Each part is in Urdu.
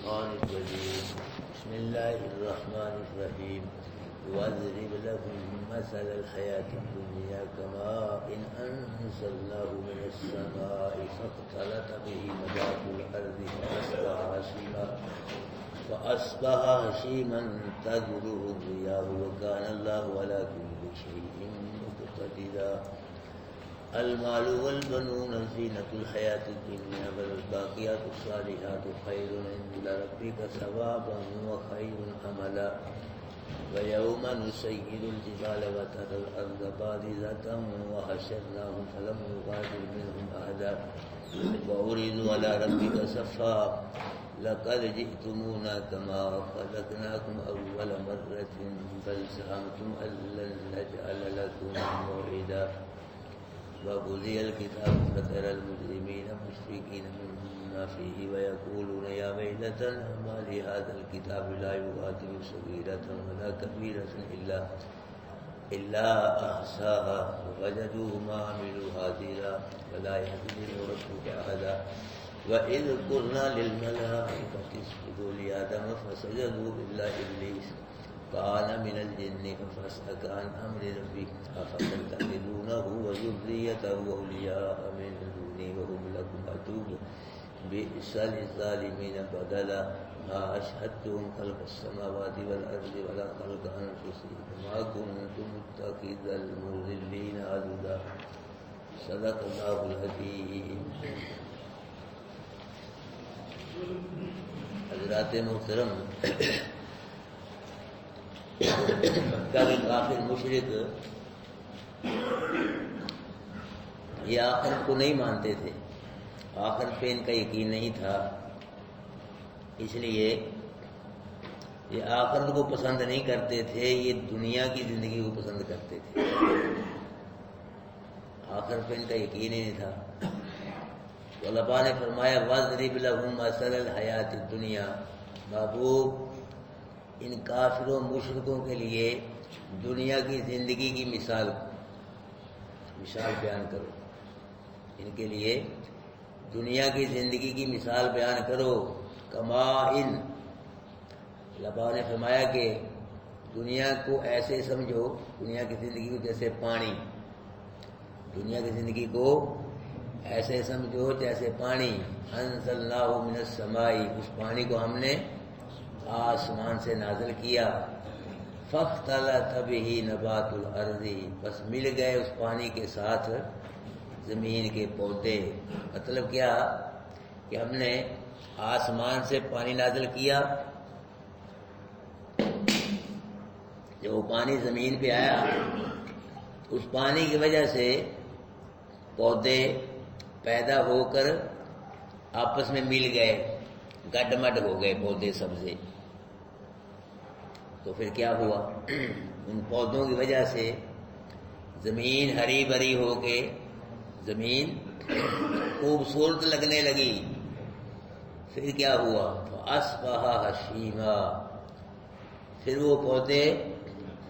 الشيطان الرجيم بسم الله الرحمن الرحيم واضرب لهم مثل الحياة الدنيا كماء أنزلناه من السماء فاختلط به نبات الأرض فأصبح هشيما تذروه الرياح وكان الله على كل شيء مقتدرا المال والبنون زينة الحياة الدنيا والباقيات الصالحات خير عند ربك ثوابا وخير عملا ويوم نسير الجبال وترى الأرض بارزة وحشرناهم فلم نغادر منهم أحدا وعرضوا على ربك صفا لقد جئتمونا كما خلقناكم أول مرة بل زعمتم أن لن نجعل لكم موعدا وقضي الكتاب فترى المجرمين مشفقين مما فيه ويقولون يا ويلتنا ما لهذا الكتاب لا يغادر صغيرة ولا كبيرة إلا أحصاها ووجدوا ما عملوا حاضرا ولا يظلم ربك أحدا وإذ قلنا للملائكة اسجدوا لآدم فسجدوا إلا إبليس كان من الجن ففسق عن أمر ربه أفتتخذونه وذريته أولياء من دوني وهم لكم عدو بئس للظالمين بدلا ما أشهدتهم خلق السماوات والأرض ولا خلق أنفسهم ما كنت متخذ المضلين عضدا صدق الله العظيم. حضرات محترم، مکہ کے کافر مشرک یہ آخرت کو نہیں مانتے تھے، آخرت پہ ان کا یقین نہیں تھا، اس لیے یہ آخرت کو پسند نہیں کرتے تھے، یہ دنیا کی زندگی کو پسند کرتے تھے، آخرت پہ ان کا یقین ہی نہیں تھا۔ تو اللہ پاک نے فرمایا وَاضْرِبْ لَهُمْ مَثَلَ الْحَيَاةِ الدُّنْيَا، محبوب ان کافروں مشرکوں کے لیے دنیا کی زندگی کی مثال بیان کرو، ان کے لیے دنیا کی زندگی کی مثال بیان کرو۔ کمائن، اللہ پاک نے فرمایا کہ دنیا کو ایسے سمجھو، دنیا کی زندگی کو جیسے پانی، دنیا کی زندگی کو ایسے سمجھو جیسے پانی، انزلناہ من السماء، اس پانی کو ہم نے آسمان سے نازل کیا، فاختلط بہ نبات الارض، بس مل گئے اس پانی کے ساتھ زمین کے پودے۔ مطلب کیا کہ ہم نے آسمان سے پانی نازل کیا، جب وہ پانی زمین پہ آیا اس پانی کی وجہ سے پودے پیدا ہو کر آپس میں مل گئے، گڈ مڈ ہو گئے پودے سبزے۔ تو پھر کیا ہوا، ان پودوں کی وجہ سے زمین ہری بھری ہو کے زمین خوبصورت لگنے لگی۔ پھر کیا ہوا، فَأَصْبَحَ هَشِيمًا، پھر وہ پودے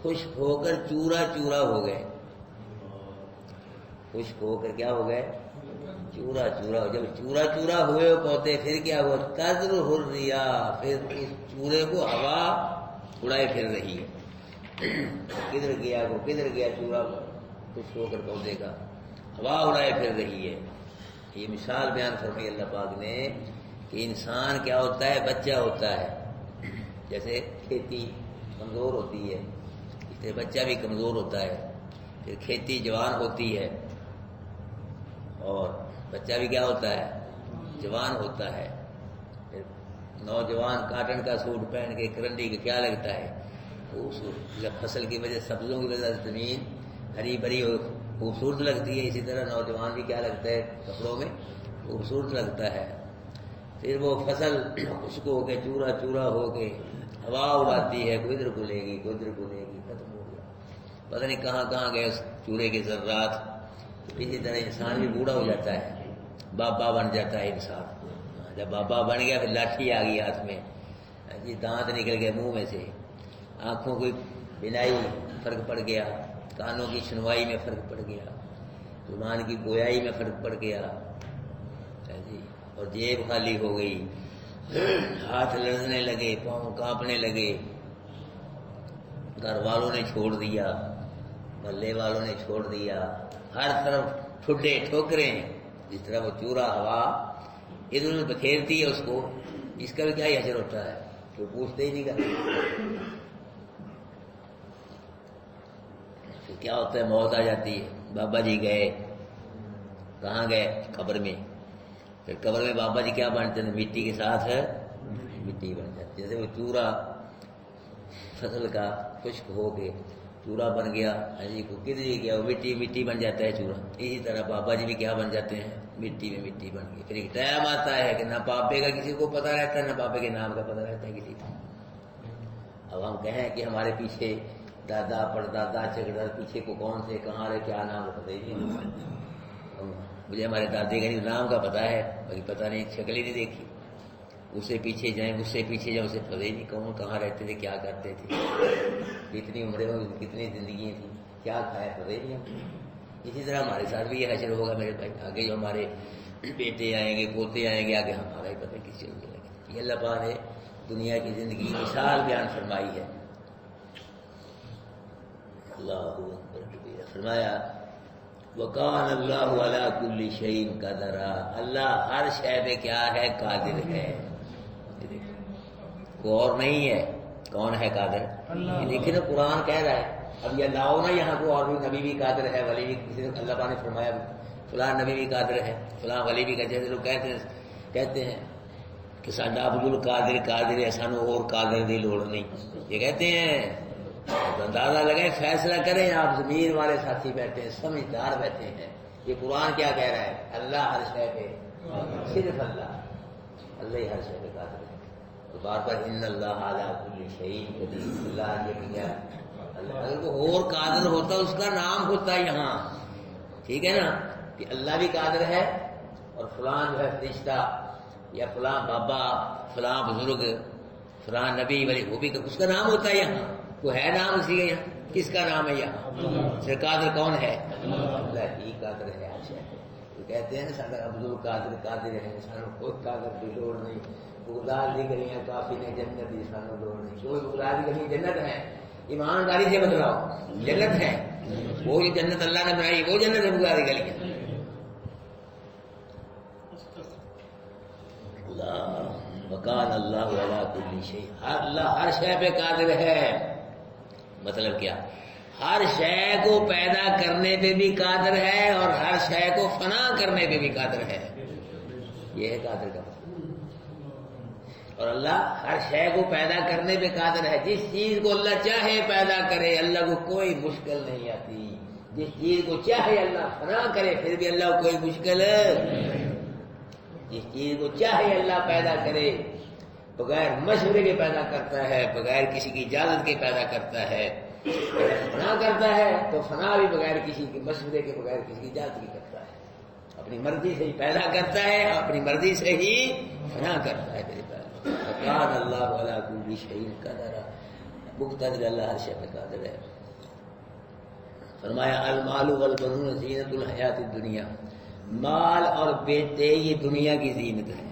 خشک ہو کر چورا چورا ہو گئے، خشک ہو کر کیا ہو گئے، چورا چورا۔ جب چورا چورا ہوئے وہ پودے پھر کیا ہوا، تذرہ الرياح، پھر اس چورے کو ہوا اڑائے پھر رہی ہے، کدھر گیا وہ، کدھر گیا چورا خشک ہو کر پودے کا، ہوا اڑائے پھر رہی ہے۔ یہ مثال بیان فرمائی اللہ پاک نے کہ انسان کیا ہوتا ہے، بچہ ہوتا ہے، جیسے کھیتی کمزور ہوتی ہے اس طرح بچہ بھی کمزور ہوتا ہے، پھر کھیتی جوان ہوتی ہے اور بچہ بھی کیا ہوتا ہے، جوان ہوتا ہے۔ پھر نوجوان کاٹن کا سوٹ پہن کے کرنڈی کا کیا لگتا ہے، جب فصل کی وجہ سبزوں کی وجہ سے زمین ہری بھری ہو خوبصورت لگتی ہے، اسی طرح نوجوان بھی کیا لگتا ہے، کپڑوں میں خوبصورت لگتا ہے۔ پھر وہ فصل اس کو ہو کے چورا چورا ہو کے ہوا اڑاتی ہے، کوئی ادھر کھلے گی کوئی ادھر کھلے گی، ختم ہو گیا، پتہ نہیں کہاں کہاں گئے اس چورے کے ذرات۔ اسی طرح انسان بھی بوڑھا ہو جاتا ہے، بابا بن جاتا ہے انسان، جب بابا بن گیا پھر لاٹھی آ گئی ہاتھ میں، دانت نکل گئے منہ میں سے، آنکھوں کی بینائی فرق پڑ گیا، کانوں کی سنوائی میں فرق پڑ گیا، زبان کی گویائی میں فرق پڑ گیا، اور جیب خالی ہو گئی، ہاتھ لڑنے لگے، پاؤں کانپنے لگے، گھر والوں نے چھوڑ دیا، محلے والوں نے چھوڑ دیا، ہر طرف ٹھڈے ٹھوکریں، جس طرح وہ چورا ہوا ادھر ادھر بکھیرتی ہے اس کو، اس کا بھی کیا ہی اثر ہوتا ہے، کوئی پوچھتے ہی نہیں کرتے۔ پھر کیا ہوتا ہے، موت آ جاتی ہے۔ بابا جی گئے، کہاں گئے؟ قبر میں۔ پھر قبر میں بابا جی کیا بنتے ہیں؟ مٹی کے ساتھ مٹی بن جاتی ہے۔ جیسے وہ چورا فصل کا خشک ہو کے چورا بن گیا، جی کو کدھر گیا وہ مٹی مٹی بن جاتا ہے چورا، اسی طرح بابا جی بھی کیا بن جاتے ہیں؟ مٹی میں مٹی بن گئی۔ پھر ایک ٹائم آتا ہے کہ نہ بابے کا کسی کو پتہ رہتا ہے، نہ بابے کے نام کا پتہ رہتا ہے کسی کو۔ اب ہم کہیں کہ ہمارے پیچھے دادا پردادا چچا پیچھے کو کون سے کہاں رہے، کیا نام پتہ ہی نہیں۔ مجھے ہمارے دادے کا نام کا پتہ ہے، باقی پتہ نہیں، شکل ہی نہیں دیکھی۔ اس سے پیچھے جائیں، اس سے پیچھے جائیں، اسے پتہ ہی نہیں کون کہاں رہتے تھے، کیا کرتے تھے، کتنی عمریں میں کتنی زندگیاں تھیں، کیا کھایا پتہ ہی نہیں ہم۔ اسی طرح ہمارے ساتھ بھی یہ حشر ہوگا میرے بھائی، آگے جو ہمارے بیٹے آئیں گے، پوتے آئیں گے، آگے ہمارا ہی پتہ کس چیز میں لگے۔ یہ اللہ پاک نے دنیا کی زندگی مثال بیان فرمائی ہے۔ اللہ اکبر کبیرہ، فرمایا وَقَانَ اللَّهُ عَلَىٰ كُلِّ شَيْءٍ قَدِرًا، اللہ ہر شے پہ کیا ہے؟ قادر ہے۔ کوئی اور نہیں ہے، کون ہے قادر؟ یہ دیکھیں نا، قرآن کہہ رہا ہے، اب یہ لاؤ نا یہاں کو، اور بھی نبی بھی قادر ہے، ولی بھی، کسی اللہ پاک نے فرمایا فلاں نبی بھی قادر ہے، فلاں ولی بھی، جیسے لوگ کہتے ہیں کہ ساڈا عبد القادر قادر ہے، سانو اور قادر دی لوڑ نہیں، یہ کہتے ہیں۔ اندازہ لگائیں، فیصلہ کریں، آپ ضمیر والے ساتھی بیٹھے ہیں، سمجھدار بیٹھے ہیں۔ یہ قرآن کیا کہہ رہا ہے؟ اللہ ہر شے پہ، صرف اللہ، اللہ ہی ہر شے پہ قادر ہے۔ تو بار بار ان اللہ علی کل شیء قدیر، اللہ یہ کیا؟ اللہ اگر کوئی اور قادر ہوتا اس کا نام ہوتا یہاں، ٹھیک ہے نا، کہ اللہ بھی قادر ہے اور فلاں جو ہے فرشتہ یا فلاں بابا فلاں بزرگ فلاں نبی ولی، وہ بھی اس کا نام ہوتا ہے یہاں، کوئی ہے نام اسی کا یہاں، کس کا نام ہے یہاں؟ صرف قادر کون ہے؟ اللہ ہی قادر ہے۔ اچھا تو کہتے ہیں سارا عبد القادر قادر ہے، سانو کوئی قادر کی لوڑ نہیں، بغداد دی گلیاں کافی نے، جنت کی سانو لوڑ نہیں، کوئی بغداد کی گلی جنت ہے، ایمانداری سے بتلاؤ، جنت ہے، وہ جو جنت اللہ نے بنائی وہ جنت ہے، بغداد کی گلیاں۔ وَقَانَ اللَّهُ عَلَىٰ كُلِّ شَيْءٍ، اللہ ہر شے پہ قادر ہے۔ مطلب کیا؟ ہر شے کو پیدا کرنے پہ بھی قادر ہے اور ہر شے کو فنا کرنے پہ بھی قادر ہے، یہ ہے قادر کا مطلب۔ اور اللہ ہر شے کو پیدا کرنے پہ قادر ہے، جس چیز کو اللہ چاہے پیدا کرے، اللہ کو کوئی مشکل نہیں آتی، جس چیز کو چاہے اللہ فنا کرے پھر بھی اللہ کو کوئی مشکل، جس چیز کو چاہے اللہ پیدا کرے، بغیر مشورے کے پیدا کرتا ہے، بغیر کسی کی اجازت کے پیدا کرتا ہے، فنا کرتا ہے تو فنا بھی بغیر کسی کے مشورے کے، بغیر کسی کی اجازت کے کرتا ہے، اپنی مرضی سے ہی پیدا کرتا ہے، اپنی مرضی سے ہی فنا کرتا ہے۔ میرے پاس وَقَانَ اللَّهُ عَلَىٰ كُلِّ شَيْءٍ قَدِيرٌ، مقتدر اللہ ہر شے پہ قادر ہے۔ فرمایا المال والبنون زینت الحیات الدنیا، مال اور بیٹے یہ دنیا کی زینت ہے۔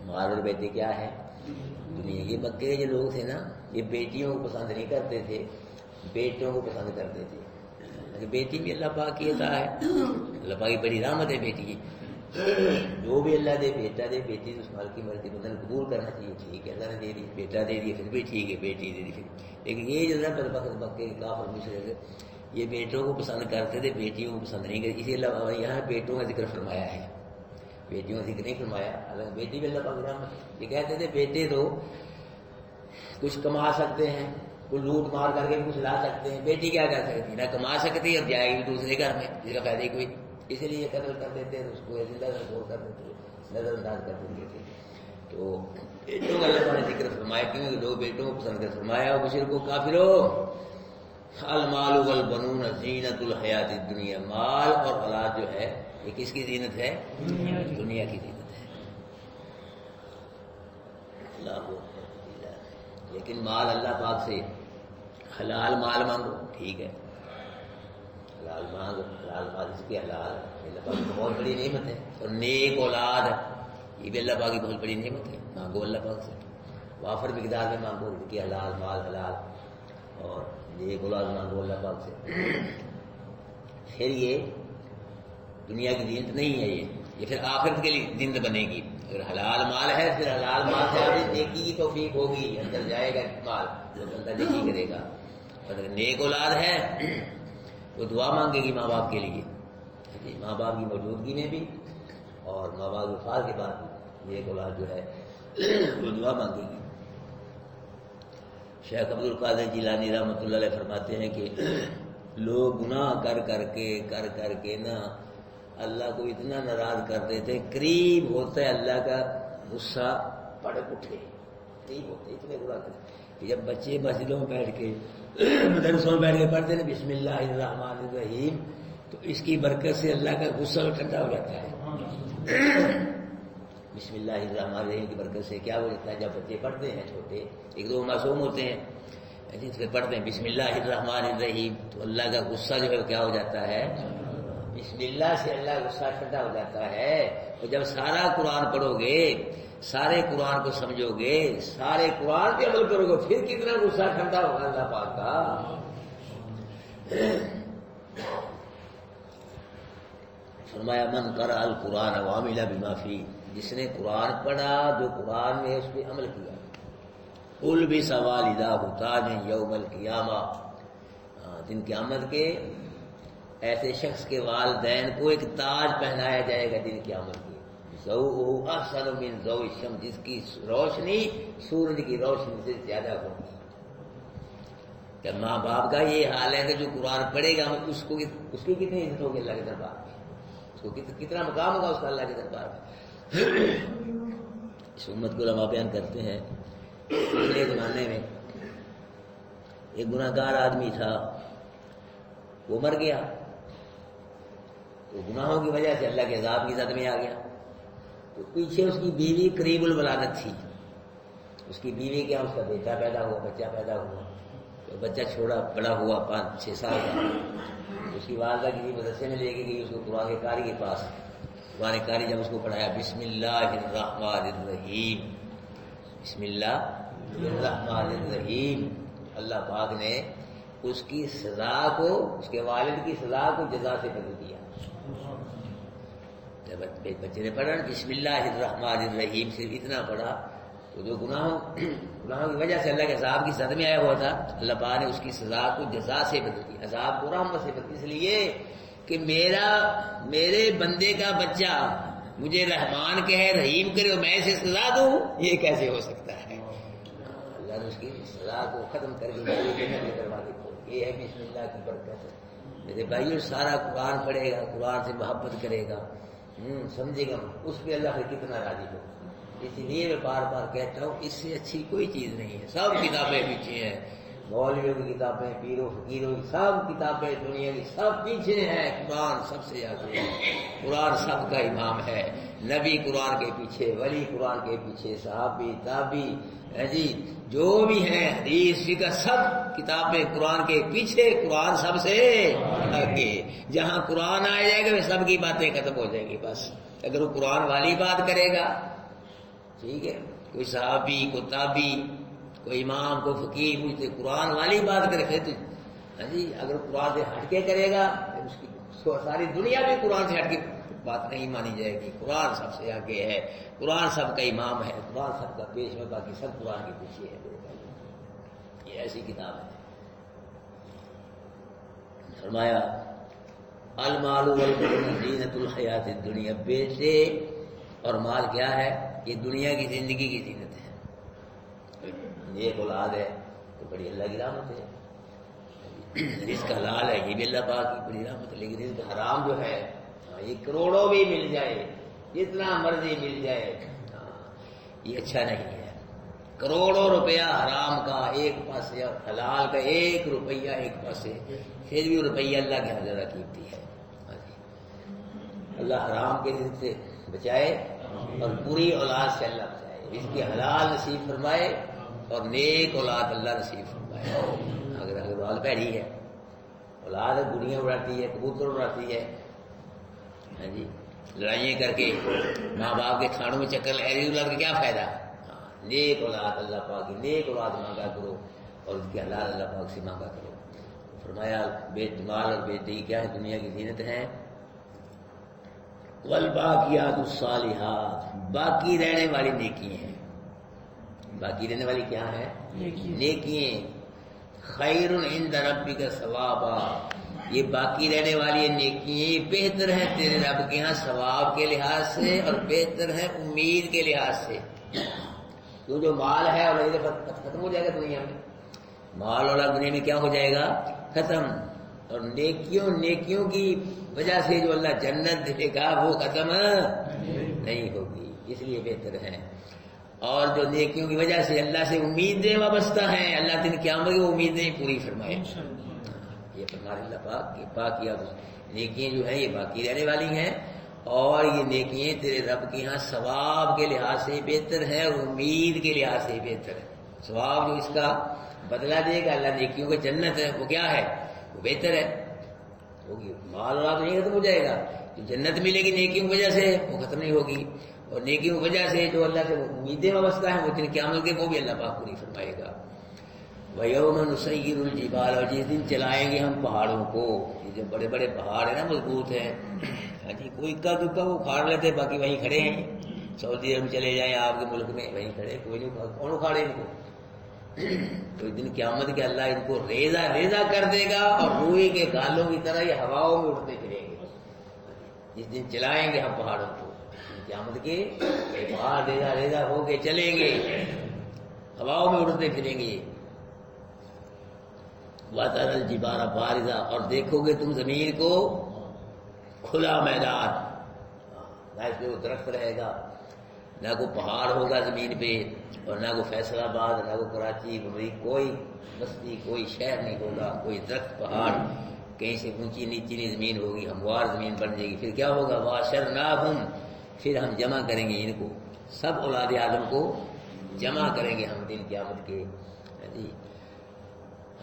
مال اور بیٹے کیا ہے؟ دنیا۔ یہ مکے کے جو لوگ تھے نا، یہ بیٹیوں کو پسند نہیں کرتے تھے، بیٹوں کو پسند کرتے تھے۔ بیٹی بھی اللہ پاک کی عطا ہے، اللہ پاک کی بڑی رحمت ہے بیٹی کی، جو بھی اللہ دے، بیٹا دے بیٹی تو اس مال کی مرضی بندہ نے قبول کرنا چاہیے، ٹھیک ہے اللہ نے دے دی، بیٹا دے دیا پھر بھی ٹھیک ہے، بیٹی دے دی پھر، لیکن یہ جو ہے بدبخت مکے کے کافر مشرک یہ بیٹوں کو پسند کرتے تھے، بیٹیوں کو پسند نہیں کرتے، اسی اللہ یہاں بیٹوں کا ذکر فرمایا ہے، بیٹیوں کا ذکر نہیں فرمایا، اللہ بیٹی بھی اللہ پاک رحمت۔ یہ کہتے تھے بیٹے تو کچھ کما سکتے ہیں، کوئی لوٹ مار کر کے کچھ لا سکتے ہیں، بیٹی کیا کر سکتی ہے؟ نہ کما سکتی اور جائے گی دوسرے گھر میں، جس کا فائدہ ہی کوئی، اسی لیے یہ قتل کر دیتے ہیں، اس کو زندہ چھوڑ کر دیتے، نظر انداز کر دیتے تھے۔ تو بیٹوں کا اللہ نے ذکر فرمایا، کیوں؟ دو بیٹوں کو پسند کر فرمایا، اور مشرکو کافرو المال والبنون زینت الحیات الدنیا، مال اور اولاد جو ہے یہ کس کی زینت ہے؟ دنیا کی زینت ہے۔ اللہ اکبر۔ لیکن مال اللہ پاک سے حلال مال مانگو، ٹھیک ہے، حلال مانگو، حلال مال اس کی حلال، اللہ پاک کی بہت بڑی نعمت ہے، اور نیک اولاد یہ بھی اللہ پاک کی بہت بڑی نعمت ہے. مانگو اللہ پاک سے، وافر مقدار میں مانگو کہ حلال مال حلال، اور یہ اولاد مانگو اللہ پاک سے. پھر یہ دنیا کی زینت نہیں ہے، یہ پھر آخرت کے لیے زندہ بنے گی. اگر حلال مال ہے پھر حلال مال سے آگے نیکی کی توفیق ہوگی، اندر جائے گا مال تو بندہ نیکی کرے گا. اور اگر نیک اولاد ہے وہ دعا مانگے گی ماں باپ کے لیے، ماں باپ کی موجودگی میں بھی اور ماں باپ وفات کے بعد بھی نیک اولاد جو ہے وہ دعا مانگے گی. شیخ عبد القادر جیلانی رحمۃ اللہ علیہ فرماتے ہیں کہ لوگ گناہ کر کر کے نا اللہ کو اتنا ناراض کر دیتے، قریب ہوتا ہے اللہ کا غصہ پڑک اٹھے، قریب ہوتے اتنے گناہ کرتے کہ جب بچے مسجدوں میں بیٹھ کے مدرسوں میں بیٹھ کے پڑھتے ہیں بسم اللہ الرحمن الرحیم، تو اس کی برکت سے اللہ کا غصہ ٹھنڈا ہو جاتا ہے. بسم اللہ الرحمن الرحیم کی برکت سے کیا ہو جاتا ہے، جب بچے پڑھتے ہیں چھوٹے ایک دو معصوم ہوتے ہیں پھر پڑھتے ہیں بسم اللہ الرحمن الرحیم تو اللہ کا غصہ جو ہے کیا ہو جاتا ہے، بسم اللہ سے اللہ کا غصہ ٹھنڈا ہو جاتا ہے. تو جب سارا قرآن پڑھو گے، سارے قرآن کو سمجھو گے، سارے قرآن پہ عمل کرو گے، پھر کتنا غصہ ٹھنڈا ہوگا اللہ پاک کا. فرمایا من قرأ القرآن وعمل بما فیہ، جس نے قرآن پڑھا جو قرآن میں اس پہ عمل کیا، البس والداہ تاجا یوم القیامہ، دن قیامت کے ایسے شخص کے والدین کو ایک تاج پہنایا جائے گا دن قیامت کی، ضوء احسن من ضوء الشمس، جس کی روشنی سورج کی روشنی سے زیادہ ہوگی. کہ ماں باپ کا یہ حال ہے کہ جو قرآن پڑھے گا اس کی کتنی عزت ہوگی اللہ کے دربار میں، اس کو کتنا مقام ہوگا اس کا اللہ کے دربار میں. اس امت کو علماء بیان کرتے ہیں پچھلے زمانے میں ایک گناہ گار آدمی تھا، وہ مر گیا تو گناہوں کی وجہ سے اللہ کے عذاب کی زد میں آ گیا. تو پیچھے اس کی بیوی قریب الولادت تھی، اس کی بیوی کیا اس کا بیٹا پیدا ہوا، بچہ پیدا ہوا، تو بچہ چھوڑا بڑا ہوا 5-6 سال کا. اس کی والدہ کسی مدرسے میں لے کے گئی اس کو قرآن قاری کے پاس. قرآن قاری جب اس کو پڑھایا بسم اللہ الرحمن الرحیم، بسم اللہ الرحمن الرحیم، اللہ پاک نے اس کی سزا کو، اس کے والد کی سزا کو جزا سے بدل دیا. جب بچے نے پڑھا بسم اللہ الرحمن الرحیم صرف اتنا پڑھا تو جو گناہوں کی وجہ سے اللہ کے عذاب کی زد میں آیا ہوا تھا، اللہ پاک نے اس کی سزا کو جزا سے بدل دیا، عذاب کو رحمت سے بدل. اس لیے کہ میرے بندے کا بچہ مجھے رحمان کہے، رحیم کرے اور میں اسے سزا دوں، یہ کیسے ہو سکتا ہے. اللہ نے اس کی سزا کو ختم کر کے دروازے کھول. یہ ہے بسم اللہ کی برکت. میرے بھائیو سارا قرآن پڑھے گا، قرآن سے محبت کرے گا، سمجھے گا، اس پہ اللہ پھر کتنا راضی ہو. اسی لیے میں بار بار کہتا ہوں اس سے اچھی کوئی چیز نہیں ہے. سب کتابیں پیچھے ہیں، مولویوں کی کتابیں، پیروں فقیروں کی سب کتابیں دنیا کی سب پیچھے ہیں، قرآن سب سے آگے ہے. قرآن سب کا امام ہے. نبی قرآن کے پیچھے، ولی قرآن کے پیچھے، صحابی تابی جی جو بھی ہیں، حدیث فقہ سب کتابیں قرآن کے پیچھے، قرآن سب سے آگے. جہاں قرآن آ جائے گا سب کی باتیں ختم ہو جائیں گی. بس اگر وہ قرآن والی بات کرے گا ٹھیک ہے، کوئی صحابی کوئی تابی کوئی امام کوئی فقیر مجھے قرآن والی بات کرے پھر تو جی، اگر قرآن سے ہٹ کے کرے گا پھر اس کی ساری دنیا بھی قرآن سے ہٹ کے بات نہیں مانی جائے گی. قرآن سب سے آگے ہے، قرآن سب کا امام ہے، قرآن سب کا پیش میں، باقی سب قرآن کے پیچھے ہے. یہ ایسی کتاب ہے. فرمایا المال والبنون زینۃ الحیات الدنیا، بیٹے اور مال کیا ہے؟ یہ دنیا کی زندگی کی زینت ہے. ایک اولاد ہے تو بڑی اللہ کی رحمت ہے. رزق حلال ہے یہ بھی اللہ پاک کی بڑی رحمت ہے. لیکن رزق حرام جو ہے یہ کروڑوں بھی مل جائے، جتنا مرضی مل جائے، یہ اچھا نہیں ہے. کروڑوں روپیہ حرام کا ایک پاسے اور حلال کا 1 روپیہ ایک پاسے، پھر بھی روپیہ اللہ کے حضرہ قیمتی ہے. اللہ حرام کے رزق سے بچائے اور بری اولاد سے اللہ بچائے. اس کی حلال نصیب فرمائے اور نیک اولاد اللہ نصیب فرمائے. اگر اولاد پیڑی ہے، اولاد گڑیاں اڑاتی ہے، کبوتر اڑاتی ہے، ہاں جی، لڑائیاں کر کے ماں باپ کے کھانوں میں چکر ایسی اولاد کا کیا فائدہ؟ نیک اولاد اللہ پاک کی نیک اولاد مانگا کرو اور اس کے حلال اللہ پاک سے مانگا کرو۔ فرمایا بیت مال اور بیٹی کیا ہے؟ دنیا کی زینت ہے۔ والباقیات الصالحات، باقی رہنے والی نیکی ہیں۔ باقی رہنے والی کیا ہے؟ نیکیاں۔ خیر عند ربک ثوابا، یہ باقی رہنے والی نیکیاں یہ بہتر ہیں تیرے رب کے ہاں ثواب کے لحاظ سے اور بہتر ہے امید کے لحاظ سے۔ تو جو مال ہے اور ختم ہو جائے گا دنیا میں، مال اور دنیا میں کیا ہو جائے گا؟ ختم۔ اور نیکیوں کی وجہ سے جو اللہ جنت دے گا وہ ختم نہیں ہوگی، اس لیے بہتر ہے۔ اور جو نیکیوں کی وجہ سے اللہ سے امیدیں وابستہ ہیں، اللہ دن قیامت کی امیدیں پوری فرمائے۔ یہ فرمائے اللہ پاک کہ باقیات نیکیاں جو ہیں یہ باقی رہنے والی ہیں، اور یہ نیکیاں تیرے رب کے یہاں ثواب کے لحاظ سے بہتر ہے اور امید کے لحاظ سے بہتر ہے۔ ثواب جو اس کا بدلہ دے گا اللہ نیکیوں کا جنت ہے، وہ کیا ہے؟ وہ بہتر ہے ہوگی۔ مال اور نہیں ختم ہو جائے گا، جو جنت ملے گی نیکیوں کی وجہ سے وہ ختم نہیں ہوگی، اور نیکیوں کی وجہ سے جو اللہ سے امیدیں وابستہ ہیں وہ دن قیامت کے وہ بھی اللہ پاک پوری فرمائے گا۔ وَيَوْمَ نُسَيِّرُ الْجِبَالَ، اور جس دن چلائیں گے ہم پہاڑوں کو، یہ جو بڑے بڑے پہاڑ ہیں نا مضبوط ہیں، کوئی اکا دکا وہ اکھاڑ لیتے، باقی وہیں کھڑے ہیں۔ سعودی عرب چلے جائیں آپ کے ملک میں، وہیں کھڑے، کوئی نہیں، کون اکھاڑے ان کو؟ تو دن قیامت کے اللہ ان کو ریزہ ریزہ کر دے گا، اور روئی کے گالوں کی طرح یہ ہواؤں میں اڑتے پھریں گے۔ جس دن چلائیں گے ہم پہاڑوں کو قیامت کے، پہاڑ ریزہ ریزہ ہو کے چلیں گے، ہواؤں میں اڑتے پھریں گے۔ وَتَرَى الْجِبَالَ بَارِزَةً، اور دیکھو گے تم زمین کو کھلا میدان، نہ اس پہ وہ درخت رہے گا، نہ کوئی پہاڑ ہوگا زمین پہ، اور نہ کوئی فیصل آباد، نہ کوئی کراچی، کوئی بستی، کوئی شہر نہیں ہوگا، کوئی درخت پہاڑ، کہیں سے اونچی نیچی زمین ہوگی، ہموار زمین بن جائے گی۔ پھر کیا ہوگا؟ وَحْشَرْنَاهُمْ، پھر ہم جمع کریں گے ان کو، سب اولاد آدم کو جمع کریں گے ہم دن قیامت کے۔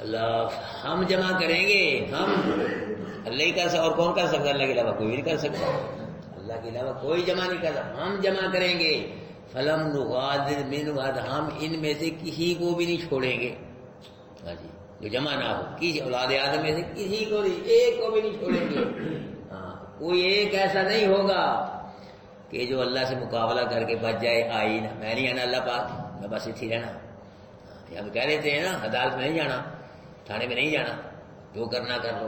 اللہ ہم جمع کریں گے، ہم اللہ ہی کر سکتا، اور کون کر سکتا؟ اللہ کے علاوہ کوئی نہیں کر سکتا، اللہ کے علاوہ کوئی جمع نہیں کرتا، ہم جمع کریں گے۔ فَلَمْ نُغَادِرْ مِنْهُمْ أَحَدًا، ہم ان میں سے کسی کو بھی نہیں چھوڑیں گے، ہاں جی، جو جمع نہ ہو، کسی اولاد آدم میں سے کسی کو نہیں، ایک کو بھی نہیں چھوڑیں گے۔ ہاں، کوئی ایک ایسا نہیں ہوگا کہ جو اللہ سے مقابلہ کر کے بچ جائے، آئی نا میں نہیں آنا اللہ پاک، میں بس اتھی رہنا۔ ہم کہہ رہے تھے نا عدالت میں نہیں جانا، تھانے میں نہیں جانا، جو کرنا کر لو،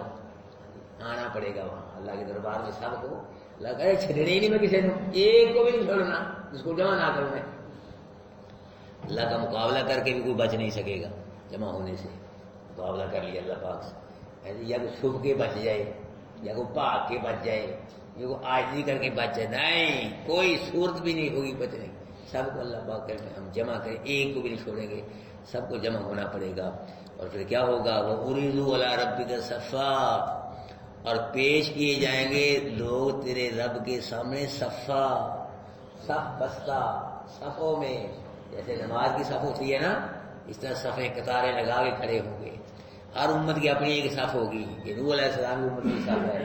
آنا پڑے گا وہاں اللہ کے دربار میں۔ سب کو اللہ کہے چھڑنے ہی نہیں میں کسی نے، ایک کو بھی نہیں چھوڑنا جس کو جمع نہ کروں میں۔ اللہ کا مقابلہ کر کے بھی کوئی بچ نہیں سکے گا، جمع ہونے سے مقابلہ کر لیا اللہ پاک سے، یا کوئی چھپ کے بچ جائے، یا کوئی بھاگ کے بچ جائے، یا کوئی عاجزی کر کے بچ جائے، نہیں، کوئی صورت بھی نہیں ہوگی بچنے۔ سب کو اللہ پاک کر کے ہم جمع کریں، ایک کو بھی نہیں چھوڑیں گے، سب کو جمع ہونا پڑے گا۔ اور پھر کیا ہوگا؟ وَعُرِضُوا عَلَىٰ رَبِّكَ صَفًّا، اور پیش کیے جائیں گے لوگ تیرے رب کے سامنے صفا، صف بستہ، صفوں میں، جیسے نماز کی صف ہوتی ہے نا، اس طرح صفیں قطاریں لگا کے کھڑے ہوں گے۔ ہر امت کی اپنی ایک صف ہوگی، یہ نوح علیہ السلام کی امت کی صف ہے،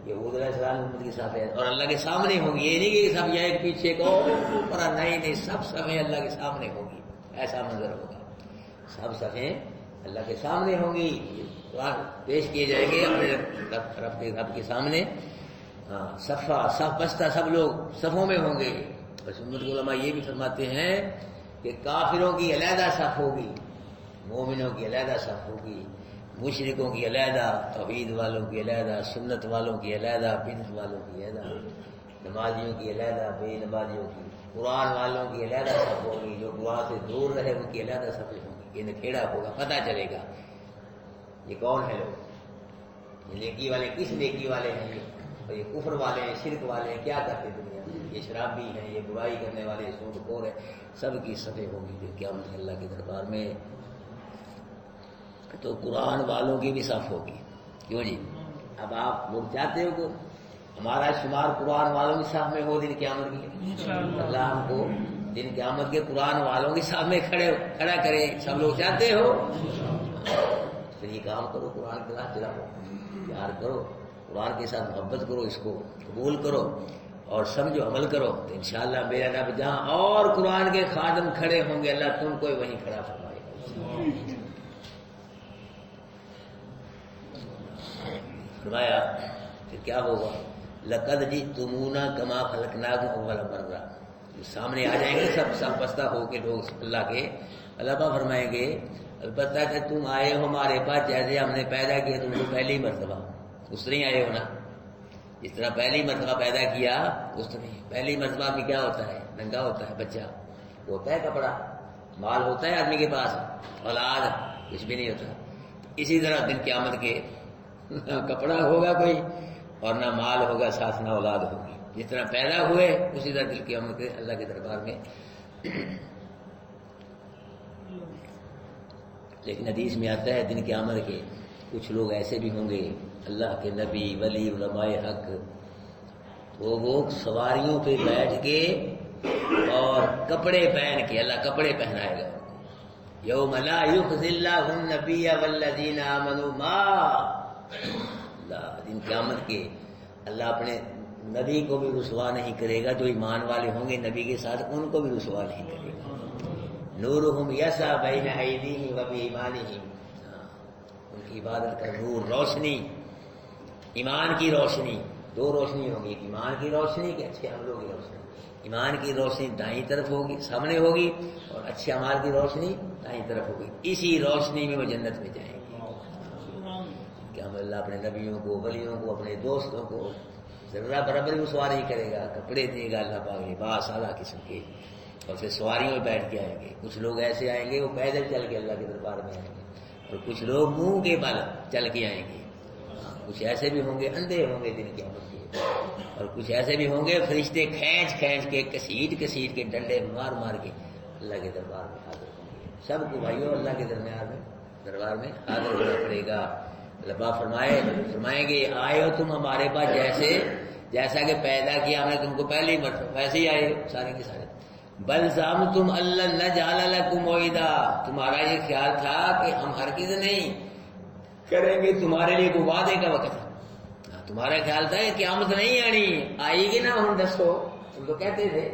یہ ہود علیہ السلام کی امت کی صف ہے، اور اللہ کے سامنے ہوگی۔ یہ نہیں کہ سب ایک پیچھے کو اوپر، نہیں، سب صفیں اللہ کے سامنے ہوگی، ایسا منظر ہوگا، سب صفیں اللہ کے سامنے ہوں گی، پیش کیے جائیں گے اپنے رب کے سامنے۔ صفا، صف بستہ، سب لوگ صفوں میں ہوں گے۔ اور سنت کے علماء یہ بھی فرماتے ہیں کہ کافروں کی علیحدہ صف ہوگی، مومنوں کی علیحدہ صف ہوگی، مشرکوں کی علیحدہ، توحید والوں کی علیحدہ، سنت والوں کی علیحدہ، بدعت والوں کی علیحدہ، نمازیوں کی علیحدہ، بے نمازیوں کی، قرآن والوں کی علیحدہ صف ہوگی، جو قرآن سے دور رہے ان کی علیحدہ صف ہوگی۔ یہ نکھیڑا ہوگا، پتہ چلے گا یہ کون ہے لوگ، یہ نیکی والے کس نیکی والے ہیں، اور یہ کفر والے ہیں، شرک والے ہیں، کیا کرتے دنیا میں، یہ شرابی ہیں، یہ برائی کرنے والے، سود خور ہیں، سب کی صفیں ہوں گی پھر قیامت اللہ کے دربار میں۔ تو قرآن والوں کی بھی صف ہوگی، کیوں جی؟ اب آپ لوگ چاہتے ہو کہ ہمارا شمار قرآن والوں کی صف میں ہو دن قیامت کی، اللہ ہم کو دن قیامت کے قرآن والوں کے سامنے کھڑا کرے، سب لوگ چاہتے ہو؟ پھر یہ کام کرو، قرآن کے ساتھ چلاؤ، پیار کرو، قرآن کے ساتھ محبت کرو، اس کو قبول کرو، اور سمجھو عمل کرو تو انشاءاللہ میرا رب جہاں اور قرآن کے خادم کھڑے ہوں گے اللہ تم کو وہیں کھڑا فرمائے گا. فرمایا پھر کیا ہوگا؟ لقد جئتمونا کما خلقناکم اول مرہ. سامنے آ جائیں گے سب بستہ ہو کے لوگ اللہ کے. اللہ پاک فرمائیں گے البتہ کہ تم آئے ہو ہمارے پاس جیسے ہم نے پیدا کیا تم کو پہلی مرتبہ، اس طرح آئے ہو نا، جس طرح پہلی مرتبہ پیدا کیا اس طرح. پہلی مرتبہ میں کیا ہوتا ہے؟ ننگا ہوتا ہے بچہ، ہوتا ہے کپڑا، مال ہوتا ہے آدمی کے پاس، اولاد کچھ بھی نہیں ہوتا. اسی طرح دن قیامت کے نہ کپڑا ہوگا کوئی اور نہ مال ہوگا، ساتھ نہ اولاد ہوگی. جس طرح پیدا ہوئے اسی طرح دل قیامت کے اللہ کے دربار میں. لیکن حدیث میں آتا ہے دن قیامت کے کچھ لوگ ایسے بھی ہوں گے اللہ کے نبی ولی علماء حق، تو وہ سواریوں پہ بیٹھ کے اور کپڑے پہن کے، اللہ کپڑے پہنائے گا. یوم لا یخزی اللہ النبی والذین آمنوا اللہ، دن قیامت کے اللہ اپنے نبی کو بھی رسوا نہیں کرے گا. جو ایمان والے ہوں گے نبی کے ساتھ ان کو بھی رسوا نہیں کرے گا. نورہم یسعی بین ایدیہم وبایمانہم، ان کی عبادت کا نور، روشنی، ایمان کی روشنی. دو روشنی ہوگی، ایمان کی روشنی کہ اچھے عملوں کی روشنی. ایمان کی روشنی دائیں طرف ہوگی، سامنے ہوگی، اور اچھے اعمال کی روشنی دائیں طرف ہوگی. اسی روشنی میں وہ جنت میں جائیں گے. کہ ہم اللہ اپنے نبیوں کو، ولیوں کو، اپنے دوستوں کو ذرہ برابر بھی سوار نہیں کرے گا. کپڑے دے گا اللہ پاک، لباس اعلیٰ قسم کے، اور پھر سواریوں میں بیٹھ کے آئیں گے. کچھ لوگ ایسے آئیں گے وہ پیدل چل کے اللہ کے دربار میں آئیں گے، اور کچھ لوگ منہ کے بل چل کے آئیں گے. کچھ ایسے بھی ہوں گے اندھے ہوں گے دن قیامت کے، اور کچھ ایسے بھی ہوں گے فرشتے کھینچ کھینچ کے، کسیٹ کسیٹ کے، ڈنڈے مار مار کے اللہ کے دربار میں حاضر ہوں گے. سب کو بھائیوں اللہ کے دربار میں حاضر ہونا پڑے گا. اللہ فرمائیں گے آئے ہو تم ہمارے پاس جیسا کہ پیدا کیا ہم نے تم کو پہلے ہی مرتبہ، ویسے ہی آئے سارے کے سارے. بل زعمتم اللہ نجعل لکم موعدا، تمہارا یہ خیال تھا کہ ہم ہرگز نہیں کریں گے تمہارے لیے کوئی وعدے کا وقت. تمہارا خیال تھا کہ قیامت نہیں آنی، آئے گی نا ہم دسو، تم تو کہتے تھے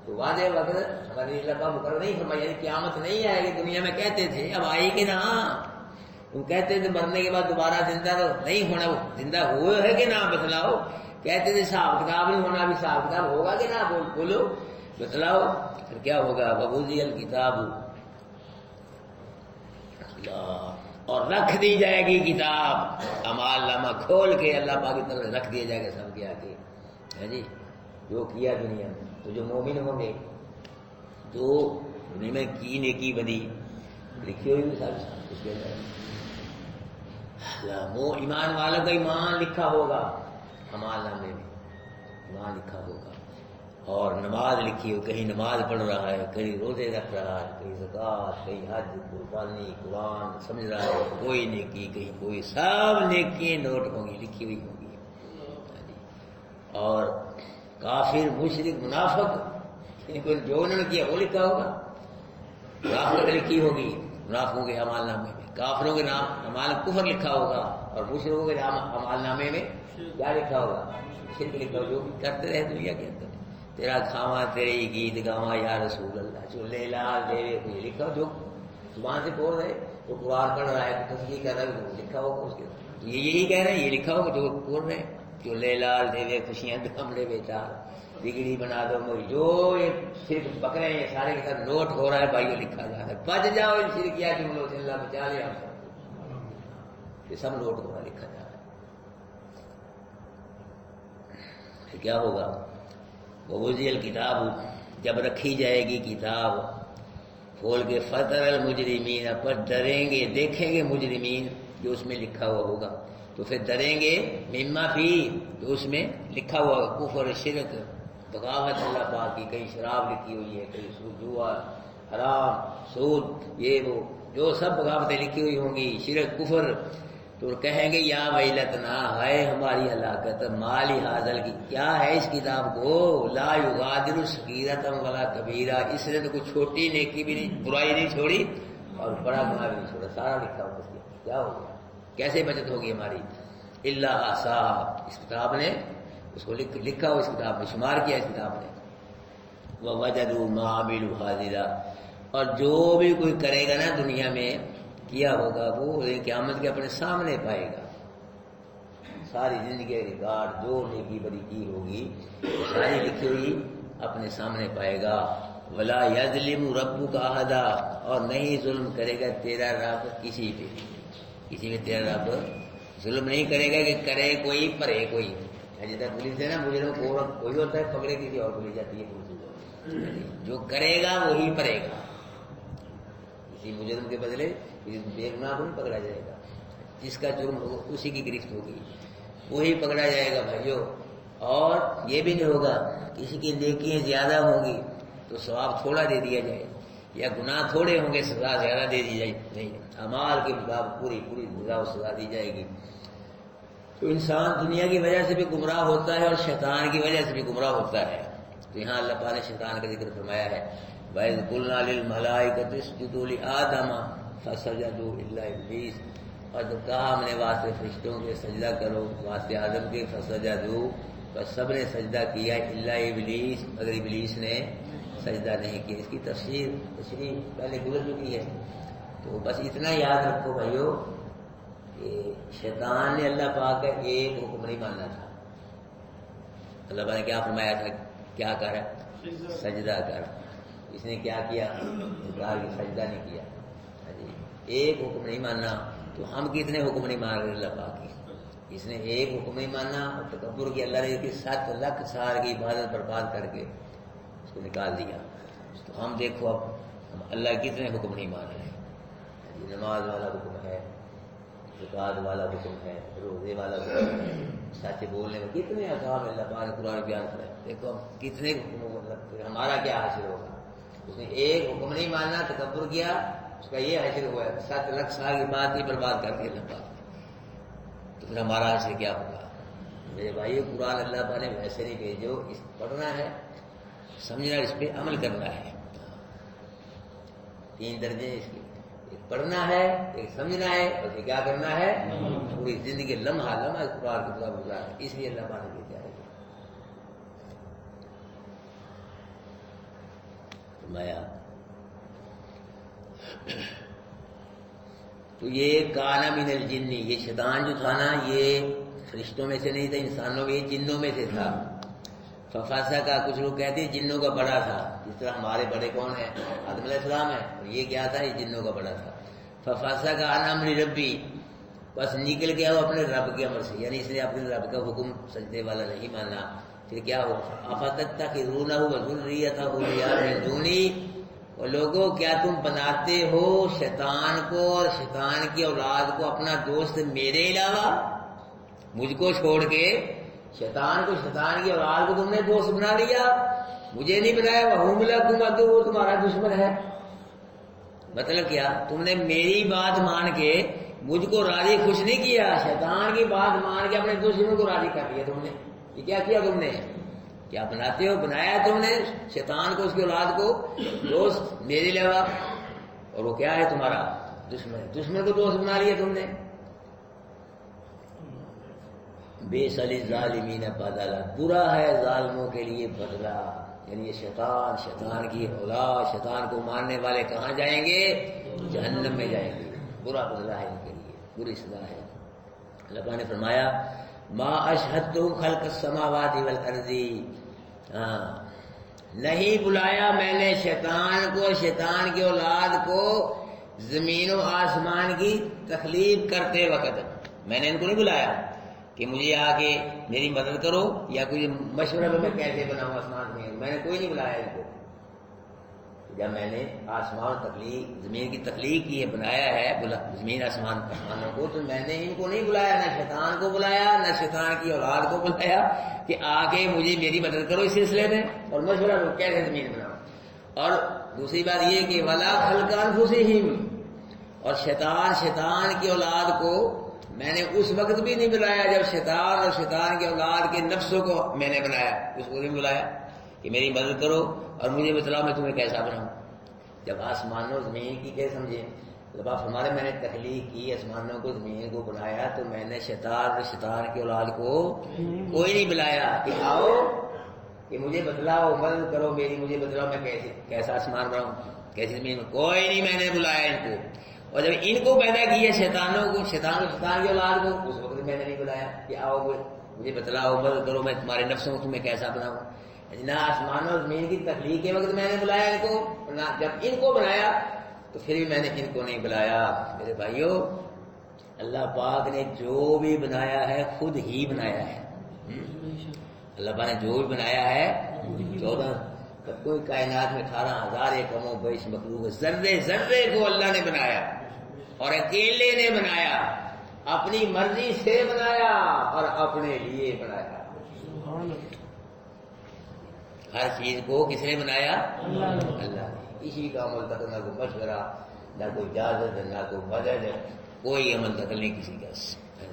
تو وعدے وقت ہماری اللہ کا مقرر نہیں فرمایا، یعنی قیامت نہیں آئے گی دنیا میں کہتے تھے، اب آئے گی نا. تم کہتے تھے مرنے کے بعد دوبارہ زندہ نہیں ہونا، زندہ ہوئے ہے کہ نہ بتلاؤ. کہتے تھے حساب کتاب نہیں ہونا، ابھی حساب کتاب ہوگا کہ نہ، بولو بتلاؤ. پھر کیا ہوگا؟ ووضع الکتاب، اور رکھ دی جائے گی کتاب، اعمال نامہ کھول کے اللہ پاک کی طرف رکھ دیا جائے گا سب کے آگے. ہے جی جو کیا دنیا میں. تو جو مومن ہوں گے، جو دنیا میں کی نیکی بدی لکھی ہوئی مثال اس کے اندر وہ ایمان والا کا ایمان لکھا ہوگا اعمال نامے میں، ایمان لکھا ہوگا. اور نماز لکھی ہو، کہیں نماز پڑھ رہا ہے، کہیں روزے رکھ رہا ہے، کہیں زکوٰۃ، کہیں حج، قربانی، قرآن سمجھ رہا ہے، کوئی نیکی کہیں کوئی، سب نیکی نوٹ ہوں گی، لکھی ہوئی ہوں گی. اور کافر، مشرک، منافق جو انہوں نے کیا وہ لکھا ہوگا. منافقت لکھی ہوگی منافقوں کے اعمال نامے میں، کافروں کے نام اعمال کفر لکھا ہوگا، اور مشرکوں کے اعمال نامے میں کیا لکھا ہوگا؟ شرک لکھا ہوگا. جو کرتے رہے دنیا کے اندر، تیرا کھاواں تیرے گیت گاواں یا رسول اللہ، چولے لال دیوے کو یہ لکھا ہو. جو زبان سے بول رہے، جو قرآن پڑھ رہا ہے، تصدیق کر رہا ہے، وہ لکھا ہوگا اس کے. یہ یہی کہہ رہے ہیں، یہ لکھا ہوگا جو بول رہے ہیں، چولے لال دیوے خوشیاں گملے بیچار، بگڑی بنا دو موری، جو یہ صرف بکرے ہیں سارے کے ساتھ نوٹ ہو رہا ہے بھائی، لکھا جا رہا ہے. بچ جاؤ ان شرکیہ جملوں سے، اللہ بچا لے آپ سب. یہ سب نوٹ ہو رہا ہے، لکھا جا رہا ہے. پھر کیا ہوگا؟ ووضع الکتاب، جب رکھی جائے گی کتاب کھول کے، فتر المجرمین، پر ڈریں گے، دیکھیں گے مجرمین جو اس میں لکھا ہوا ہوگا. تو پھر ڈریں گے مما فی، جو اس میں لکھا ہوا ہوگا، کفر، شرک، بغاوت اللہ پاک کی. کہیں شراب لکھی ہوئی ہے، کہیں سود، جوا، حرام، سود، یہ وہ جو سب بغاوتیں لکھی ہوئی ہوں گی، شرک، کفر. تو کہیں گے یا ویلتنا، ہائے ہماری ہلاکت، مالی حاصل کی، کیا ہے اس کتاب کو، لا یغادر صغیرۃ ولا کبیرہ، اس نے تو کوئی چھوٹی نیکی بھی نہیں، برائی نہیں چھوڑی، اور بڑا گناہ بھی نہیں چھوڑا، سارا لکھا ہوا اس کی. کیا ہوگا؟ کیسے بچت ہوگی ہماری؟ الا احصاها، اس کتاب نے اس کو لکھا ہو اس کتاب میں، شمار کیا اس کتاب نے. وَوَجَدُوا مَا عَمِلُوا حَاضِرًا، اور جو بھی کوئی کرے گا نا دنیا میں کیا ہوگا وہ قیامت کے اپنے سامنے پائے گا. ساری زندگی ریکارڈ جو نیکی بڑی کی ہوگی وہ ساری لکھی ہوئی اپنے سامنے پائے گا. وَلَا يَظْلِمُ رَبُّكَ أَحَدًا، اور نہیں ظلم کرے گا تیرا رب کسی پہ، کسی پہ تیرا رب ظلم نہیں کرے گا کہ کرے کوئی پرے کوئی. جیسا پولیس ہے نا، مجرم کوئی ہوتا ہے پکڑے کسی اور کو لے جاتی ہے پولیس. جو کرے گا وہی پڑے گا، کسی مجرم کے بدلے کسی بے گناہ کو نہیں پکڑا جائے گا. جس کا جرم ہوگا اسی کی گرفت ہوگی، وہی پکڑا جائے گا بھائیو. اور یہ بھی نہیں ہوگا کسی کی نیکیاں زیادہ ہوں گی تو ثواب تھوڑا دے دیا جائے، یا گناہ تھوڑے ہوں گے سزا زیادہ دے دی جائے. نہیں، اعمال کے مطابق پوری سزا و سزا دی جائے گی. تو انسان دنیا کی وجہ سے بھی گمراہ ہوتا ہے اور شیطان کی وجہ سے بھی گمراہ ہوتا ہے. تو یہاں اللہ پاک نے شیطان کا ذکر فرمایا ہے. وَإِذْ قُلْنَا لِلْمَلَائِكَةِ اسْجُدُوا لِآدَمَ فَسَجَدُوا إِلَّا إِبْلِيسَ، اور جب کہا ہم نے واسطے فرشتوں کے سجدہ کرو واسطے آدم کے، فَسَجَدُوا، بس سب نے سجدہ کیا إِلَّا إِبْلِيسَ، مگر ابلیس نے سجدہ نہیں کیا. اس کی تشریح پہلے گزر چکی ہے. تو بس اتنا یاد رکھو بھائیو کہ شیطان نے اللہ پاک کا ایک حکم نہیں ماننا تھا. اللہ پاک نے کیا فرمایا تھا؟ کیا کر سجدہ کر. اس نے کیا کیا؟ کہا کہ سجدہ نہیں کیا. ایک حکم نہیں ماننا. تو ہم کتنے حکم نہیں مان رہے اللہ پاک کی؟ اس نے ایک حکم نہیں ماننا اور تکبر کی اللہ نے 7 لاکھ سال کی عبادت برباد کر کے اس کو نکال دیا. تو ہم دیکھو اب ہم اللہ کتنے حکم نہیں مان رہے. نماز والا حکم ہے، زکات والا حکم ہے، روزے والا حکم ہے، سچ بولنے میں کتنے احکام اللہ پاک نے قرآن بیان کرے. دیکھو ہم کتنے حکموں کو ہمارا کیا حاصل ہوگا. اس نے ایک حکم نہیں ماننا، تکبر کیا، اس کا یہ حاصل ہوا ہے 7 لاکھ سال کی بات ہی برباد کر دی اللہ پاک. تو پھر ہمارا حاصل کیا ہوگا؟ میرے بھائی قرآن اللہ پاک نے ویسے نہیں بھیجو، اس پڑھنا ہے، سمجھنا، اس پہ عمل کرنا ہے. 3 درجے اس کے، ایک پڑھنا ہے، ایک سمجھنا ہے، اور یہ کیا کرنا ہے؟ پوری زندگی لمحہ لمحہ قرآن کی طرف گزارنا. اس لیے اللہ پاک نے بھیجا ہے. فرمایا تو یہ کانا من الجن، یہ شیطان جو تھا نا یہ فرشتوں میں سے نہیں تھا، انسانوں میں، جنوں میں سے تھا. ففاسا کا کچھ لوگ کہتے ہیں جنوں کا بڑا تھا، جس طرح ہمارے بڑے کون ہیں؟ آدم علیہ السلام ہے، اور یہ کیا تھا؟ یہ جنوں کا بڑا تھا. ففاسا کا عن امر ربی، بس نکل گیا وہ اپنے رب کے امر سے، یعنی اس نے اپنے رب کا حکم سجدے والا نہیں مانا. پھر کیا ہوا؟ افتتخذونہ وذریتہ اولیاء من دونی، اور لوگوں کیا تم بناتے ہو شیطان کو اور شیطان کی اولاد کو اپنا دوست میرے علاوہ؟ مجھ کو چھوڑ کے شیطان کو، شیطان کی اولاد کو تم نے دوست بنا لیا، مجھے نہیں بنایا. وَهُمْ لَكُمْ عَدُوٌّ، وہ تمہارا دشمن ہے. مطلب کیا؟ تم نے میری بات مان کے مجھ کو راضی خوش نہیں کیا، شیطان کی بات مان کے اپنے دشمن کو راضی کر لیا تم نے. یہ کیا کیا تم نے؟ کیا بناتے ہو؟ بنایا تم نے شیطان کو، اس کی اولاد کو دوست میرے علاوہ، اور وہ کیا ہے؟ تمہارا دشمن. دشمن کو دوست بنا لیا تم نے. بئس للظالمین بدلا، برا ہے ظالموں کے لیے بدلہ. یعنی یہ شیطان کی اولاد، شیطان کو ماننے والے کہاں جائیں گے؟ جہنم میں جائیں گے. برا بدلہ ہے ان کے لیے، بری سزا ہے. اللہ پاک نے فرمایا ما اشہدتہم خلق السماوات والارض، نہیں بلایا میں نے شیطان کو، شیطان کی اولاد کو زمین و آسمان کی تخلیق کرتے وقت. میں نے ان کو نہیں بلایا کہ مجھے آ کے میری مدد کرو یا کوئی مشورہ میں کیسے بناؤں آسمان میں نے کوئی نہیں بلایا ان کو. جب میں نے آسمان تخلیق، زمین کی تخلیق کی ہے، بنایا ہے زمین آسمانوں کو، تو میں نے ان کو نہیں بلایا، نہ شیطان کو بلایا، نہ شیطان کی اولاد کو بلایا کہ آ کے مجھے میری مدد کرو اس سلسلے میں اور مشورہ کرو کیسے زمین بناؤ. اور دوسری بات یہ کہ ولا خلق انفسہم، اور شیطان کی اولاد کو میں نے اس وقت بھی نہیں بلایا جب شیطان اور شیطان کی اولاد کے نفسوں کو میں نے بنایا، اس کو نہیں بلایا کہ میری مدد کرو اور مجھے بتلاؤ میں تمہیں کیسا بناؤں. جب آسمان و زمین کی کیا سمجھے اللہ ہمارے میں نے تخلیق کی آسمانوں کو زمین کو بنایا تو میں نے شیطان کی اولاد کو کوئی نہیں بلایا کہ آؤ کہ مجھے بتلاؤ مدد کرو میری، مجھے بتلاؤ میں کیسا آسمان بناؤں کیسی زمین، کوئی نہیں میں نے بلایا ان کو. اور جب ان کو پیدا کیا شیطانوں کو، شیطان کی اولاد کو، اس وقت میں نے نہیں بلایا کہ آؤ مجھے بتلاؤ مدد کرو میں تمہارے نفسوں کو میں کیسا بناؤں. نہ آسمان اور زمین کی تخلیق کے وقت میں نے بلایا ان کو، نہ جب ان کو بنایا تو پھر بھی میں نے ان کو نہیں بلایا. میرے بھائیو اللہ پاک نے جو بھی بنایا ہے خود ہی بنایا ہے. اللہ پاک نے جو بھی بنایا ہے 14 کوئی کائنات میں 18,000 کم و بیش مخلوق، ذرے ذرے کو اللہ نے بنایا اور اکیلے نے بنایا، اپنی مرضی سے بنایا اور اپنے لیے بنایا. ہر چیز کو کس نے بنایا؟ اللہ نے. کسی کا عمل دخل نہ کوئی مشورہ، نہ کوئی اجازت، نہ کوئی مدد، کوئی عمل دخل نہیں کسی کا.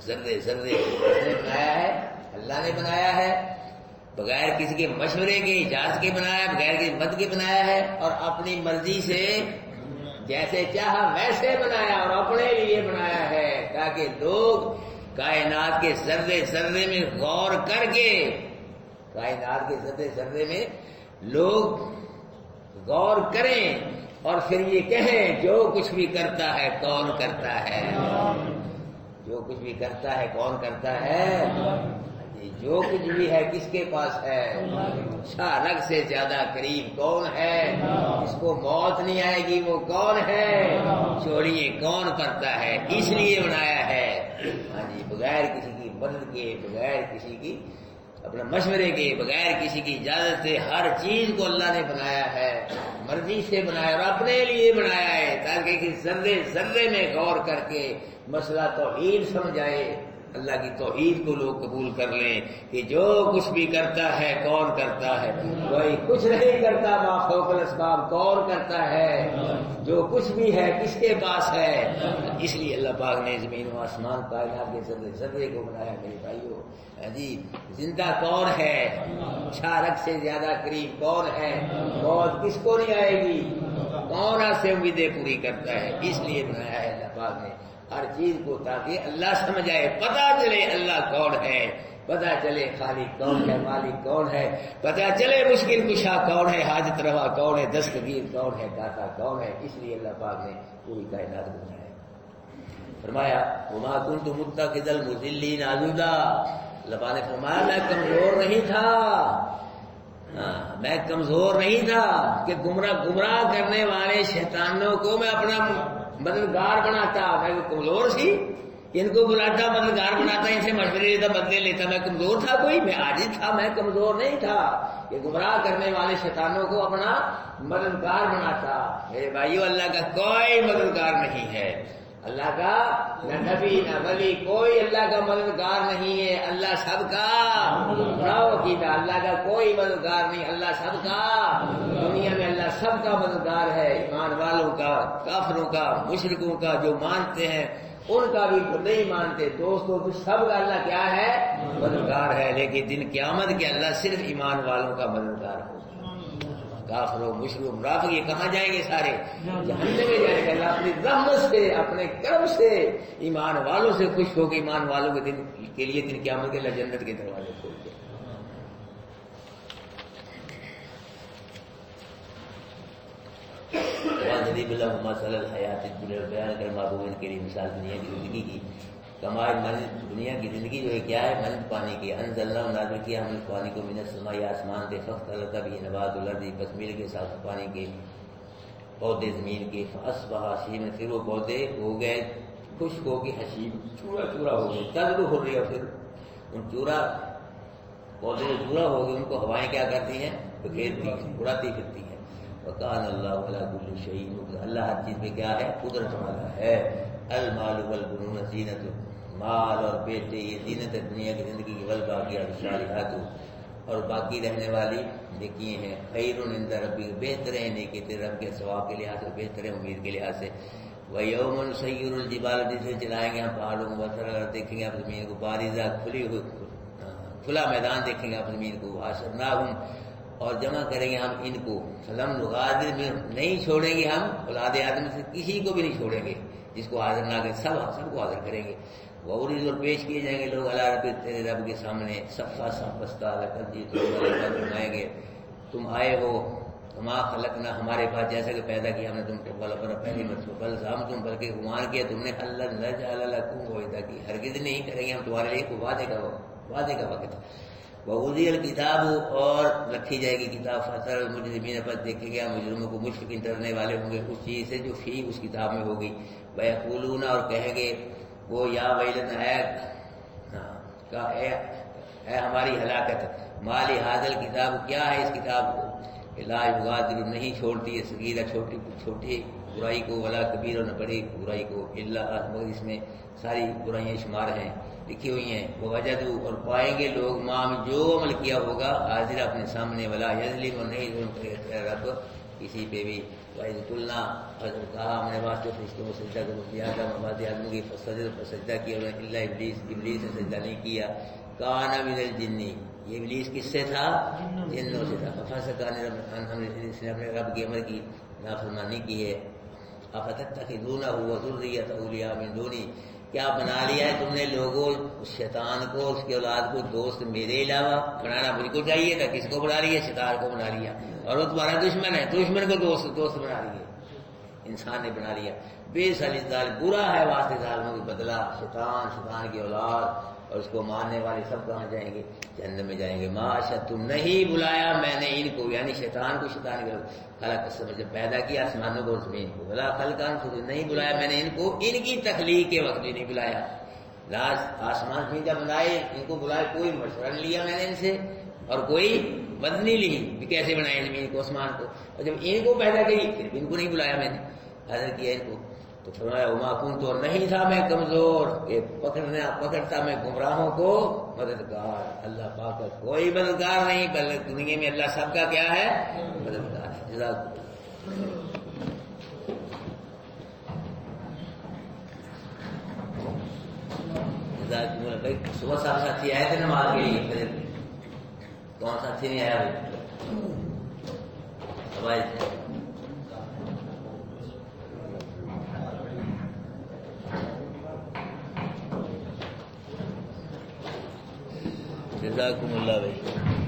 ذرے ذرے کس نے بنایا ہے؟ اللہ نے بنایا ہے، بغیر کسی کے مشورے کے اجازت کے بنایا، بغیر کسی مدد کے بنایا ہے، اور اپنی مرضی سے جیسے چاہا ویسے بنایا اور اپنے لیے بنایا ہے، تاکہ لوگ کائنات کے ذرے ذرے میں غور کر کے، کائنات کے ذرے ذرے میں لوگ غور کریں اور پھر یہ کہیں جو کچھ بھی کرتا ہے کون کرتا ہے، جو کچھ بھی کرتا ہے کون کرتا ہے، جو کچھ بھی ہے کس کے پاس ہے، شارک سے زیادہ قریب کون ہے، جس کو موت نہیں آئے گی وہ کون ہے، چھوڑیے کون کرتا ہے، اس لیے بنایا ہے. ہاں جی، بغیر کسی کی مدد کے، بغیر کسی کی اپنے مشورے کے، بغیر کسی کی اجازت سے ہر چیز کو اللہ نے بنایا ہے، مرضی سے بنایا اور اپنے لیے بنایا ہے، تاکہ ذرے ذرے میں غور کر کے مسئلہ توحید سمجھائے، اللہ کی توحید کو لوگ قبول کر لیں کہ جو کچھ بھی کرتا ہے کون کرتا ہے، کوئی کچھ نہیں کرتا، ما فوق الاسباب کون کرتا ہے، جو کچھ بھی ہے کس کے پاس ہے. اس لیے اللہ پاک نے زمین و آسمان کائنات کے ذرے ذرے کو بنایا. میرے بھائیو جی، زندہ کون ہے، شارک سے زیادہ قریب کون ہے، موت کس کو نہیں آئے گی، کون سے امیدیں پوری کرتا ہے. اس لیے بنایا ہے اللہ پاک نے ہر چیز کو، تاکہ اللہ سمجھائے، پتہ چلے اللہ کون ہے، پتہ چلے خالق کون ہے، مالک کون ہے، پتہ چلے مشکل کشا کون ہے، حاجت روا کون ہے، دستگیر کون ہے، داتا کون ہے. اس لیے اللہ پاک نے پوری کائنات بنایا. فرمایا وما كنت متخذ المضلين عضدا. اللہ پاک نے فرمایا میں کمزور نہیں تھا، میں کمزور نہیں تھا کہ گمراہ کرنے والے شیطانوں کو میں اپنا مددگار بناتا. میں کمزور سی، ان کو بلاتا مددگار بناتا، ان سے مشورے لیتا، بدلے لیتا. میں کمزور تھا کوئی؟ میں عاجز تھا، میں کمزور نہیں تھا کہ گمراہ کرنے والے شیطانوں کو اپنا مددگار بناتا. میرے بھائیو اللہ کا کوئی مددگار نہیں ہے، اللہ کا نہ نبی نہ ولی، کوئی اللہ کا مددگار نہیں ہے. اللہ سب کا بڑاؤ عقیدہ، اللہ کا کوئی مددگار نہیں، اللہ سب کا، دنیا میں اللہ سب کا مددگار ہے، ایمان والوں کا، کافروں کا، مشرکوں کا، جو مانتے ہیں ان کا بھی، جو نہیں مانتے دوستوں تو سب کا اللہ کیا ہے؟ مددگار ہے. لیکن دن قیامت کے اللہ صرف ایمان والوں کا مددگار ہوگا. کافروں، مشرکوں، منافق یہ کہاں جائیں گے؟ سارے جہنم میں جائیں گے. اللہ اپنی رحمت سے، اپنے کرم سے ایمان والوں سے خوش ہو کے ایمان والوں کے دن کے لیے دن قیامت کے اللہ جنت کے دروازے کھول دے. ضریب اللہ مثل الحیات الدنیا، بیان کر محبوب کے لیے مثال دنیا کی زندگی کی. کمائے دنیا کی زندگی جو ہے کیا ہے؟ مند پانی کی. انزلنا نازل کیا ہم اس پانی کو من السماء، آسمان سے، فاختلط به نبات الارض، بس مل کے ساتھ پانی کے پودے زمین کے، فاصبح حصیدا، پھر وہ پودے ہو گئے خشک ہو کے حشیم، چورا چورا ہو گئے. تذرو الرياح، پھر ان چورا پودے جو چورا ہو گئے ان کو ہوائیں کیا کرتی ہیں؟ بکھیرتی ہیں، اڑاتی پھرتی ہیں. وکان اللہ علی کل شیء قدیر، اللہ ہر چیز پہ کیا ہے؟ قدرت والا ہے. المال والبنون زینت، مال اور بیٹے یہ زینت دنیا کی زندگی کی، والباقیات الصالحات، اور باقی رہنے والی نیکیاں ہیں. خیر عند ربک، بہتر ہے نیکی تیرے رب کے ثواب کے لحاظ سے، بہتر ہے امید کے لحاظ سے. ویوم نسیر الجبال، جسے چلائیں گے ہم پہاڑوں کو، بسر دیکھیں گے آپ زمین کو، بارزہ کھلی ہوئی، کھلا میدان دیکھیں گے آپ زمین کو. حشرناہم، اور جمع کریں گے ہم ان کو، فلم نغادر میں نہیں چھوڑیں گے ہم اولاد آدم سے کسی کو بھی نہیں چھوڑیں گے، جس کو حاضر نہ کریں سب کو حاضر کریں گے۔ وعرض اور پیش کیے جائیں گے لوگ اللہ رب تیرے رب کے سامنے صفا صف بستہ لقد جئتم فرمائیں گے تم آئے ہو کما خلقنا ہمارے پاس جیسا کہ پیدا کیا ہم نے تم کو پہلی مرتبہ بل زعمتم تم بلکہ گمان کیا تم نے اللہ نجعل لکم موعدا کی ہرگز نہیں کریں گے ہم تمہارے لیے کوئی وعدے کا وقت۔ ووضع الکتاب اور رکھی جائے گی کتاب فتر المجرمین پر دیکھے گیا مجرموں کو مشفقین ڈرنے والے ہوں گے اس چیز سے جو فی اس کتاب میں ہوگی۔ ویقولون اور کہیں گے وہ یا ویلتنا اے ہماری ہلاکت مالی حاضل کتاب کیا ہے اس کتاب کو لا یغادر نہیں چھوڑتی ہے صغیرہ چھوٹی برائی کو ولا کبیر اور نہ بڑی برائی کو الا مگر اس میں ساری برائیاں شمار ہیں لکھی ہوئی ہیں۔ وہ وجدوا اور پائیں گے لوگ مام جو عمل کیا ہوگا حاضر اپنے سامنے ولا یظلم اور نہیں ظلم کرے رب کسی پہ بھی۔ وَإِذْ قُلْنَا حضرت کہا ہم نے واسطے فرشتوں کو سجدہ کرو کیا تھا مواد آدم کی سجدہ کیا اور الا ابلیس نے سجدہ نہیں کیا۔ کان من الجن یہ ابلیس کس سے تھا؟ جنوں سے تھا۔ ففسق عن اس نے اپنے رب کے امر کی نافرمانی کی ہے۔ افتتخذونہ وذریۃہ اولیاء من دونی کیا بنا لیا ہے تم نے لوگوں اس شیطان کو اس کی اولاد کو دوست میرے علاوہ؟ بنانا مجھ کو چاہیے تھا، کس کو بنا لیا؟ شیطان کو بنا لیا، اور وہ تمہارا دشمن ہے، دشمن کو دوست بنا لیا، انسان نے بنا لیا۔ بے سال برا ہے واسطے ظالموں کی بدلہ، شیطان کی اولاد اور اس کو ماننے والے سب کہاں جائیں گے؟ جہنم میں جائیں گے۔ معاشر تم نہیں بلایا میں نے ان کو یعنی شیطان کو خلق سمجھ پیدا کیا آسمانوں کو اور زمین کو بلا خلقان خود نہیں بلایا میں نے ان کو ان کی تخلیق کے وقت بھی نہیں بلایا۔ لاز آسمان زمین جب بنائے ان کو بلائے کوئی مشورہ نہیں لیا میں نے ان سے اور کوئی مد نہیں لی کہ کیسے بنائے زمین کو آسمان کو، اور جب ان کو پیدا کی پھر بھی ان کو نہیں بلایا میں نے حاضر کیا ان کو۔ تو فرمایا وما کنت اور نہیں تھا میں کمزور کہ پکڑتا میں گمراہوں کو مددگار۔ اللہ پاک کا کوئی مددگار نہیں بلکہ دنیا میں اللہ سب کا کیا ہے؟ مددگار ہے۔ جزاک بھائی صبح صاحب ساتھی آئے تھے نماز کے لیے، پھر کون ساتھی نہیں آیا بھائی؟ جزاکم اللہ بھائی۔